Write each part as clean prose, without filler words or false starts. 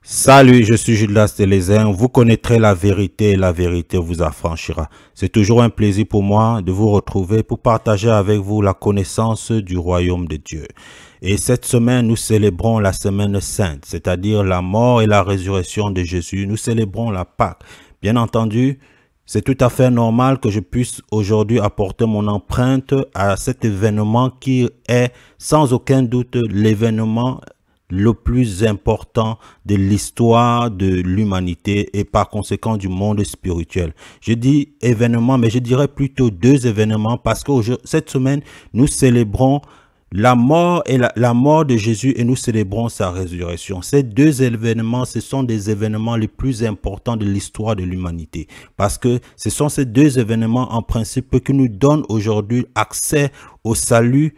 Salut, je suis Judas Télézin. Vous connaîtrez la vérité et la vérité vous affranchira. C'est toujours un plaisir pour moi de vous retrouver pour partager avec vous la connaissance du royaume de Dieu. Et cette semaine, nous célébrons la semaine sainte, c'est-à-dire la mort et la résurrection de Jésus. Nous célébrons la Pâque. Bien entendu, c'est tout à fait normal que je puisse aujourd'hui apporter mon empreinte à cet événement qui est sans aucun doute l'événement le plus important de l'histoire de l'humanité et par conséquent du monde spirituel. Je dis événement, mais je dirais plutôt deux événements parce que cette semaine, nous célébrons la mort et la mort de Jésus et nous célébrons sa résurrection. Ces deux événements, ce sont des événements les plus importants de l'histoire de l'humanité parce que ce sont ces deux événements en principe qui nous donnent aujourd'hui accès au salut,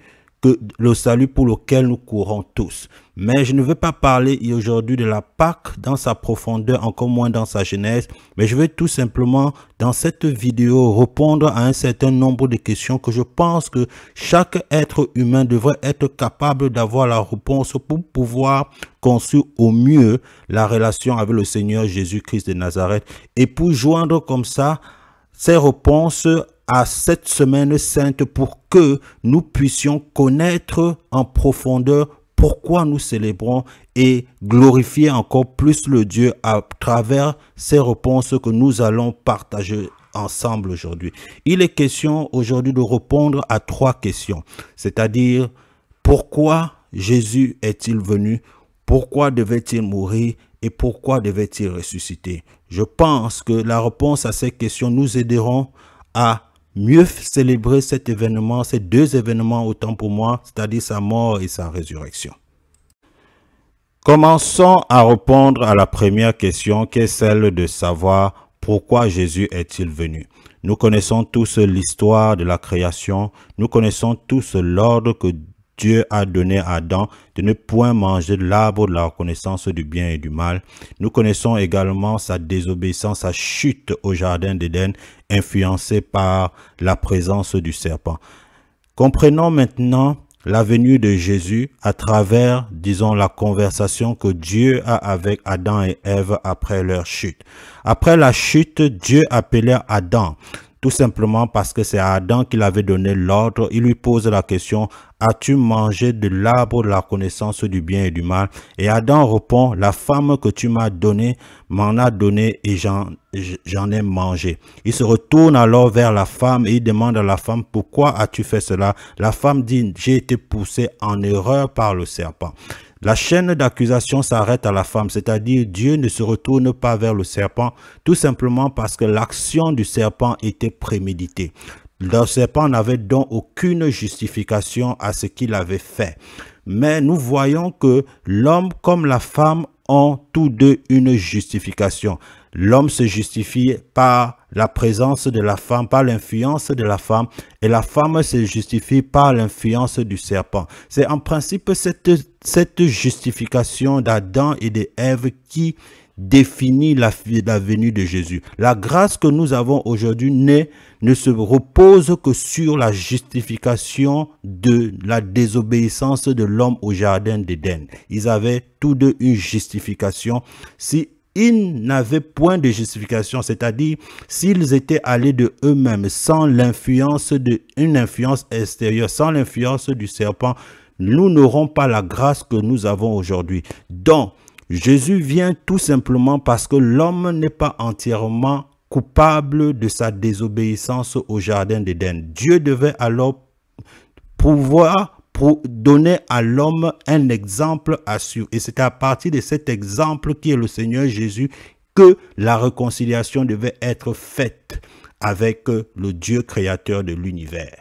le salut pour lequel nous courons tous. Mais je ne veux pas parler aujourd'hui de la Pâque dans sa profondeur, encore moins dans sa genèse, mais je vais tout simplement, dans cette vidéo, répondre à un certain nombre de questions que je pense que chaque être humain devrait être capable d'avoir la réponse pour pouvoir construire au mieux la relation avec le Seigneur Jésus-Christ de Nazareth et pour joindre comme ça ces réponses à cette semaine sainte pour que nous puissions connaître en profondeur pourquoi nous célébrons et glorifier encore plus le Dieu à travers ces réponses que nous allons partager ensemble aujourd'hui. Il est question aujourd'hui de répondre à trois questions, c'est-à-dire pourquoi Jésus est-il venu, pourquoi devait-il mourir et pourquoi devait-il ressusciter. Je pense que la réponse à ces questions nous aideront à mieux célébrer cet événement, ces deux événements autant pour moi, c'est-à-dire sa mort et sa résurrection. Commençons à répondre à la première question qui est celle de savoir pourquoi Jésus est-il venu. Nous connaissons tous l'histoire de la création, nous connaissons tous l'ordre que Dieu a donné à Adam de ne point manger de l'arbre de la connaissance du bien et du mal. Nous connaissons également sa désobéissance, sa chute au jardin d'Éden, influencée par la présence du serpent. Comprenons maintenant la venue de Jésus à travers, disons, la conversation que Dieu a avec Adam et Ève après leur chute. Après la chute, Dieu appelait Adam. Tout simplement parce que c'est à Adam qu'il avait donné l'ordre. Il lui pose la question, as-tu mangé de l'arbre de la connaissance du bien et du mal? Et Adam répond, la femme que tu m'as donnée m'en a donné et j'en ai mangé. Il se retourne alors vers la femme et il demande à la femme, pourquoi as-tu fait cela? La femme dit, j'ai été poussée en erreur par le serpent. La chaîne d'accusation s'arrête à la femme, c'est-à-dire Dieu ne se retourne pas vers le serpent, tout simplement parce que l'action du serpent était préméditée. Le serpent n'avait donc aucune justification à ce qu'il avait fait. Mais nous voyons que l'homme comme la femme ont tous deux une justification. L'homme se justifie par la présence de la femme, par l'influence de la femme, et la femme se justifie par l'influence du serpent. C'est en principe cette justification d'Adam et d'Ève qui définit la venue de Jésus. La grâce que nous avons aujourd'hui ne se repose que sur la justification de la désobéissance de l'homme au jardin d'Éden. Ils avaient tous deux une justification. Si ils n'avaient point de justification, c'est-à-dire s'ils étaient allés de eux-mêmes sans l'influence une influence extérieure, sans l'influence du serpent, nous n'aurons pas la grâce que nous avons aujourd'hui. Donc, Jésus vient tout simplement parce que l'homme n'est pas entièrement coupable de sa désobéissance au jardin d'Éden. Dieu devait alors pouvoir donner à l'homme un exemple à suivre. Et c'est à partir de cet exemple qui est le Seigneur Jésus que la réconciliation devait être faite avec le Dieu créateur de l'univers.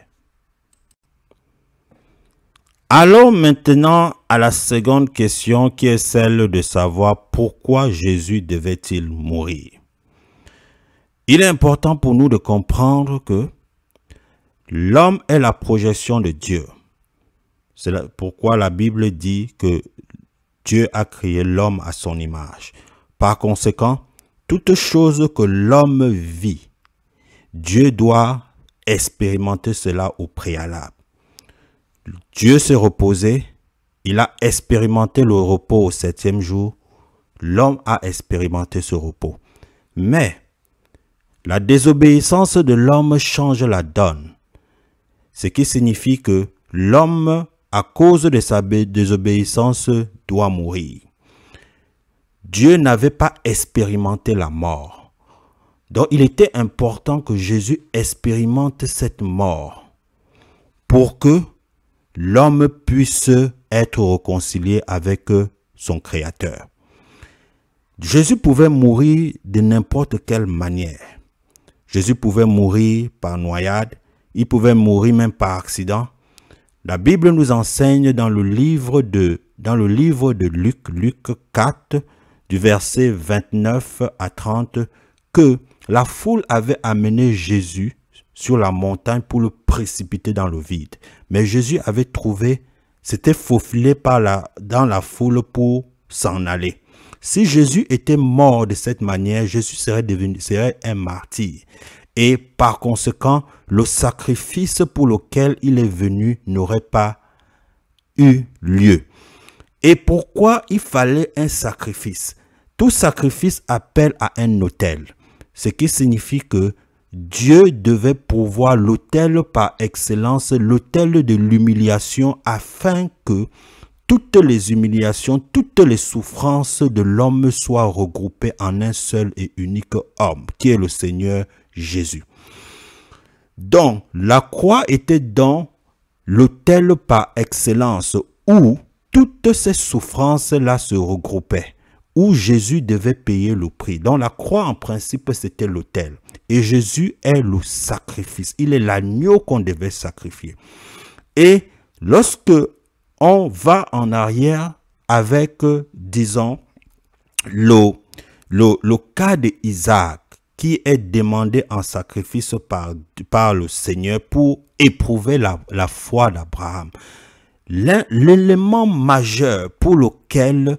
Allons maintenant à la seconde question qui est celle de savoir pourquoi Jésus devait-il mourir. Il est important pour nous de comprendre que l'homme est la projection de Dieu. C'est pourquoi la Bible dit que Dieu a créé l'homme à son image. Par conséquent, toute chose que l'homme vit, Dieu doit expérimenter cela au préalable. Dieu s'est reposé, il a expérimenté le repos au septième jour. l'homme a expérimenté ce repos. Mais la désobéissance de l'homme change la donne. Ce qui signifie que l'homme, à cause de sa désobéissance, doit mourir. Dieu n'avait pas expérimenté la mort. Donc il était important que Jésus expérimente cette mort pour que l'homme puisse être réconcilié avec son Créateur. Jésus pouvait mourir de n'importe quelle manière. Jésus pouvait mourir par noyade, il pouvait mourir même par accident. La Bible nous enseigne dans le livre de Luc, Luc 4, du verset 29 à 30, que la foule avait amené Jésus sur la montagne pour le précipiter dans le vide. Mais Jésus avait s'était faufilé dans la foule pour s'en aller. Si Jésus était mort de cette manière, Jésus serait un martyr. Et par conséquent, le sacrifice pour lequel il est venu n'aurait pas eu lieu. Et pourquoi il fallait un sacrifice? Tout sacrifice appelle à un autel. Ce qui signifie que Dieu devait pourvoir l'autel par excellence, l'autel de l'humiliation, afin que toutes les humiliations, toutes les souffrances de l'homme soient regroupées en un seul et unique homme, qui est le Seigneur Jésus. Donc, la croix était dans l'autel par excellence, où toutes ces souffrances-là se regroupaient, où Jésus devait payer le prix. Donc, la croix, en principe, c'était l'autel. Et Jésus est le sacrifice. Il est l'agneau qu'on devait sacrifier. Et lorsque on va en arrière avec, disons, le cas d'Isaac, qui est demandé en sacrifice par le Seigneur pour éprouver la foi d'Abraham. L'élément majeur pour lequel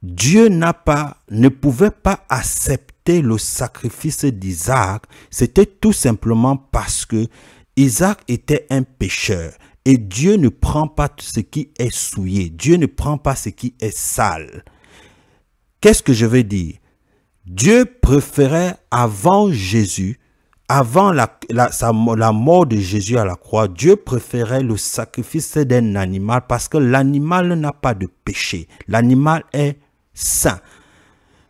Dieu ne pouvait pas accepter le sacrifice d'Isaac, c'était tout simplement parce que Isaac était un pécheur. Et Dieu ne prend pas ce qui est souillé. Dieu ne prend pas ce qui est sale. Qu'est-ce que je veux dire? Dieu préférait avant Jésus, avant la mort de Jésus à la croix, Dieu préférait le sacrifice d'un animal parce que l'animal n'a pas de péché. L'animal est saint.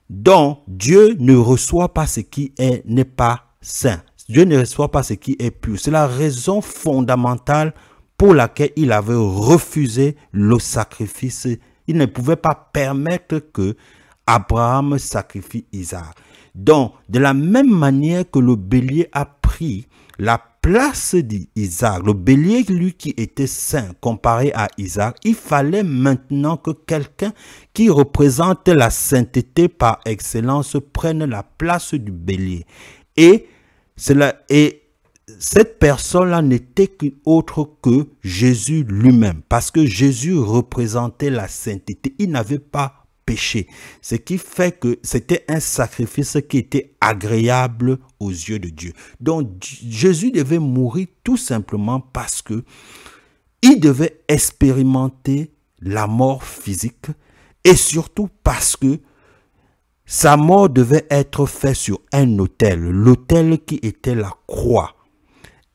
Donc, Dieu ne reçoit pas ce qui n'est pas saint. Dieu ne reçoit pas ce qui est pur. C'est la raison fondamentale pour laquelle il avait refusé le sacrifice. Il ne pouvait pas permettre que Abraham sacrifie Isaac. Donc, de la même manière que le bélier a pris la place d'Isaac, le bélier, lui qui était saint comparé à Isaac, il fallait maintenant que quelqu'un qui représente la sainteté par excellence prenne la place du bélier. Et cette personne-là n'était autre que Jésus lui-même, parce que Jésus représentait la sainteté. Il n'avait pas péché, ce qui fait que c'était un sacrifice qui était agréable aux yeux de Dieu. Donc Jésus devait mourir tout simplement parce que il devait expérimenter la mort physique et surtout parce que sa mort devait être faite sur un autel, l'autel qui était la croix.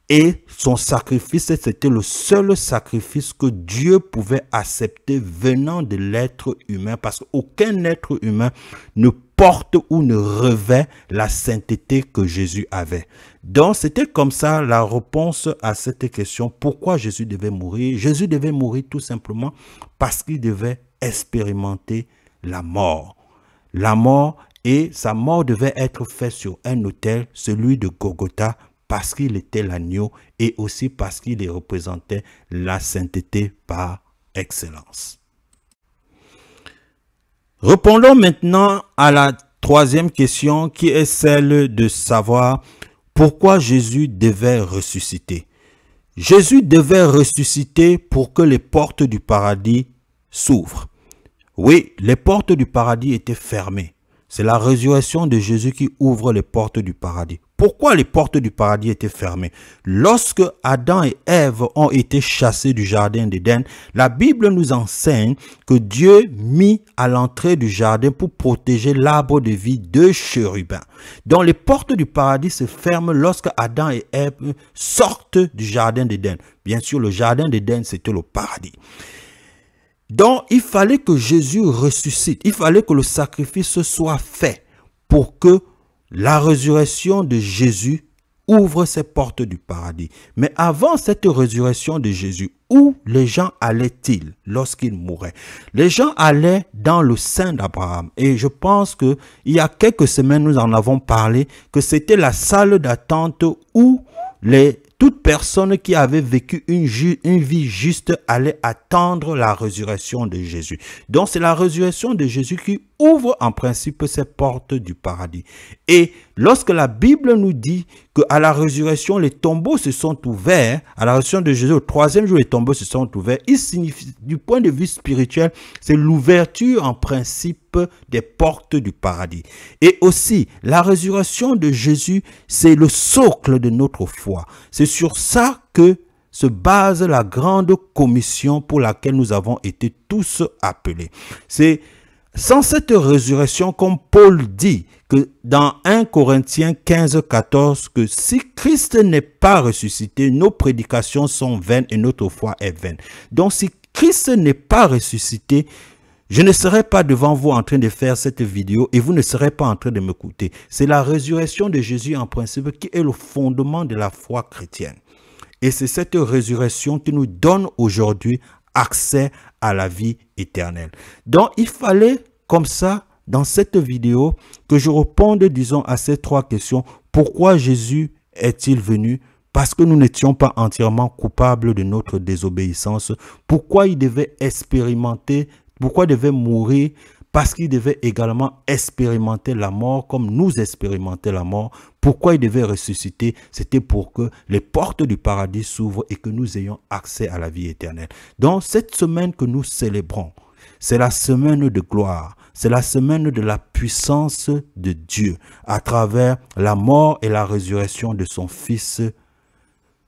Et son sacrifice, c'était le seul sacrifice que Dieu pouvait accepter venant de l'être humain, parce qu'aucun être humain ne porte ou ne revêt la sainteté que Jésus avait. Donc, c'était comme ça la réponse à cette question. Pourquoi Jésus devait mourir? Jésus devait mourir tout simplement parce qu'il devait expérimenter la mort. La mort, et sa mort devait être faite sur un autel, celui de Golgotha, parce qu'il était l'agneau et aussi parce qu'il représentait la sainteté par excellence. Répondons maintenant à la troisième question qui est celle de savoir pourquoi Jésus devait ressusciter. Jésus devait ressusciter pour que les portes du paradis s'ouvrent. Oui, les portes du paradis étaient fermées. C'est la résurrection de Jésus qui ouvre les portes du paradis. Pourquoi les portes du paradis étaient fermées? Lorsque Adam et Ève ont été chassés du jardin d'Éden, la Bible nous enseigne que Dieu mit à l'entrée du jardin pour protéger l'arbre de vie deux chérubins. Donc les portes du paradis se ferment lorsque Adam et Ève sortent du jardin d'Éden. Bien sûr, le jardin d'Éden, c'était le paradis. Donc il fallait que Jésus ressuscite, il fallait que le sacrifice soit fait pour que la résurrection de Jésus ouvre ces portes du paradis. Mais avant cette résurrection de Jésus, où les gens allaient-ils lorsqu'ils mouraient? Les gens allaient dans le sein d'Abraham. Et je pense que il y a quelques semaines, nous en avons parlé, que c'était la salle d'attente où toute personne qui avait vécu une vie juste allait attendre la résurrection de Jésus. Donc c'est la résurrection de Jésus qui ouvre en principe ces portes du paradis. Et lorsque la Bible nous dit qu'à la résurrection, les tombeaux se sont ouverts, à la résurrection de Jésus, au troisième jour, les tombeaux se sont ouverts, il signifie, du point de vue spirituel, c'est l'ouverture en principe des portes du paradis. Et aussi, la résurrection de Jésus, c'est le socle de notre foi. C'est sur ça que se base la grande commission pour laquelle nous avons été tous appelés. C'est sans cette résurrection, comme Paul dit que dans 1 Corinthiens 15, 14, que si Christ n'est pas ressuscité, nos prédications sont vaines et notre foi est vaine. Donc si Christ n'est pas ressuscité, je ne serai pas devant vous en train de faire cette vidéo et vous ne serez pas en train de m'écouter. C'est la résurrection de Jésus en principe qui est le fondement de la foi chrétienne. Et c'est cette résurrection qui nous donne aujourd'hui accès à la vie éternelle. Donc, il fallait comme ça, dans cette vidéo, que je réponde, disons, à ces trois questions. Pourquoi Jésus est-il venu? Parce que nous n'étions pas entièrement coupables de notre désobéissance. Pourquoi il devait expérimenter? Pourquoi il devait mourir? Parce qu'il devait également expérimenter la mort comme nous expérimentons la mort. Pourquoi il devait ressusciter? C'était pour que les portes du paradis s'ouvrent et que nous ayons accès à la vie éternelle. Donc cette semaine que nous célébrons, c'est la semaine de gloire. C'est la semaine de la puissance de Dieu à travers la mort et la résurrection de son Fils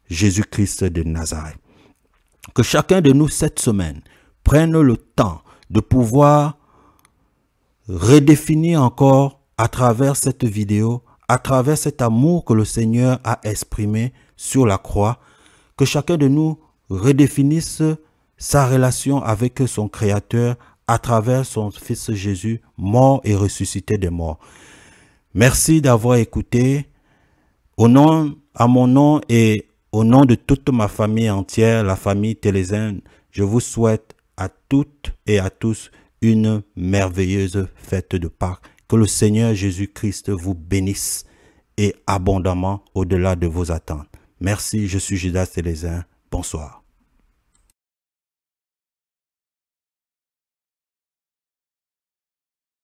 Jésus-Christ de Nazareth. Que chacun de nous cette semaine prenne le temps de pouvoir redéfinir encore à travers cette vidéo, à travers cet amour que le Seigneur a exprimé sur la croix, que chacun de nous redéfinisse sa relation avec son Créateur à travers son Fils Jésus, mort et ressuscité des morts. Merci d'avoir écouté. À mon nom et au nom de toute ma famille entière, la famille Télésaine, je vous souhaite à toutes et à tous une merveilleuse fête de Pâques. Que le Seigneur Jésus-Christ vous bénisse et abondamment au-delà de vos attentes. Merci, je suis Judas Télésaine. Bonsoir.